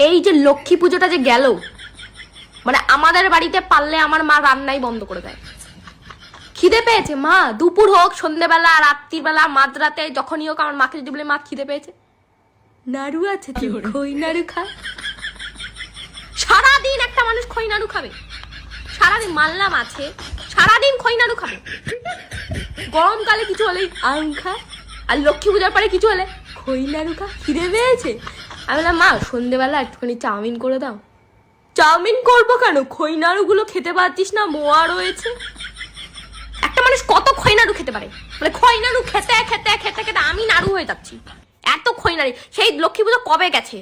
এই যে লক্ষ্মী পুজোটা যে গেল, মানে আমাদের বাড়িতে পারলে আমার মা রান্নাই বন্ধ করে দেয়। খিদে পেয়েছে মা, দুপুর হোক, সন্ধ্যেবেলা, রাত্রিবেলা, মাঝরাতে, যখনই হোক আমার মাকে যদি বলে মা খিদে পেয়েছে, নাড়ু আছে তুই খই নাড়ু খা। সারাদিন একটা মানুষ খই নাড়ু খাবে? সারাদিন মানলাম আছে, সারাদিন খই নাড়ু খাবে। গরমকালে কিছু হলেই আম খা, আর লক্ষ্মী পূজার পরে কিছু হলে খই নাড়ু খা, খিদে পেয়েছে। আমি বললাম মা সন্ধ্যেবেলা একটুখানি চাউমিন করে দাও। চাউমিন করবো কেন, খই নাড়ুগুলো খেতে পারছিস না, মোয়া রয়েছে। একটা মানুষ কত খই নাড়ু খেতে পারে? মানে খই নাড়ু খেতে খেতে খেতে খেতে আমি নাড়ু হয়ে যাচ্ছি। এত খই নাড়ু, সেই লক্ষ্মী পুজো কবে গেছে,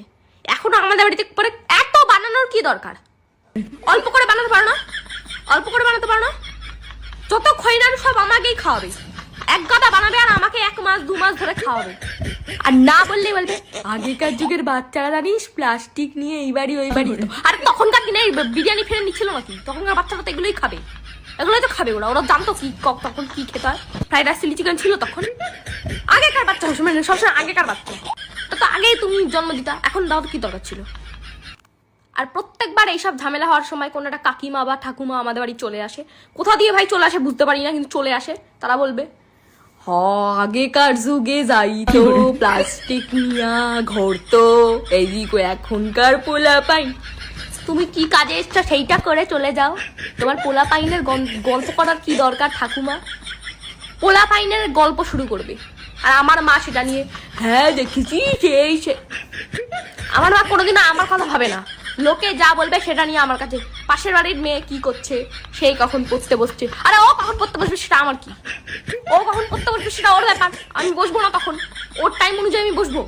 এখনো আমাদের বাড়িতে পরে এত বানানোর কি দরকার? অল্প করে বানাতে পারো না? অল্প করে বানাতে পারো না? যত খই নাড়ু সব আমাকেই খাওয়াবে, এক গাদা বানাবে আর আমাকে 1 মাস 2 মাস ধরে খাওয়াবে। আর না বললেই বলবে আগেকার যুগের বাচ্চারা জানিস প্লাস্টিক নিয়ে এই বাড়ি ওই বাড়ি। আর তখনকার দিনে বিরিয়ানি ফিরে নিচ্ছিল নাকি? তখনকার বাচ্চারা তো এগুলোই খাবে, এগুলোই তো খাবে। ওরা ওরা জানতো কি তখন কি খেতে হয়। ফ্রাইড রাইস চিলি চিকেন ছিল তখন। আগেকার বাচ্চা মানে সবসময় আগেকার বাচ্চা তো আগেই তুমি জন্ম দিতা, এখন দাও তো কি দরকার ছিল? আর প্রত্যেকবার এইসব ঝামেলা হওয়ার সময় কোনো একটা কাকিমা বা ঠাকুমা আমাদের বাড়ি চলে আসে। কোথা দিয়ে ভাই চলে আসে বুঝতে পারি না, কিন্তু চলে আসে। তারা বলবে আগেকার যুগে যাইতো প্লাস্টিক নিয়া ঘরতো, এইদিকে এখনকার পোলা পাই। তুমি কি কাজে এসছো সেইটা করে চলে যাও। তোমার পোলা পাইনের গল্প করার কি দরকার ঠাকুমা? পোলা পাইনের গল্প শুরু করবে আর আমার মা সেটা নিয়ে হ্যাঁ দেখেছি সেই সে। আমার মা কোনোদিনও আমার কথা ভাবে না, লোকে যা বলবে সেটা নিয়ে আমার কাছে। পাশের বাড়ির মেয়ে কি করছে, সেই কখন পড়তে বসছে, আরে ও কখন পড়তে বসবে সেটা আমার কি? ও কখন পড়তে বসবে সেটা ওর ব্যাপার, আমি বসবো না তখন, ওর টাইম অনুযায়ী আমি বসবো।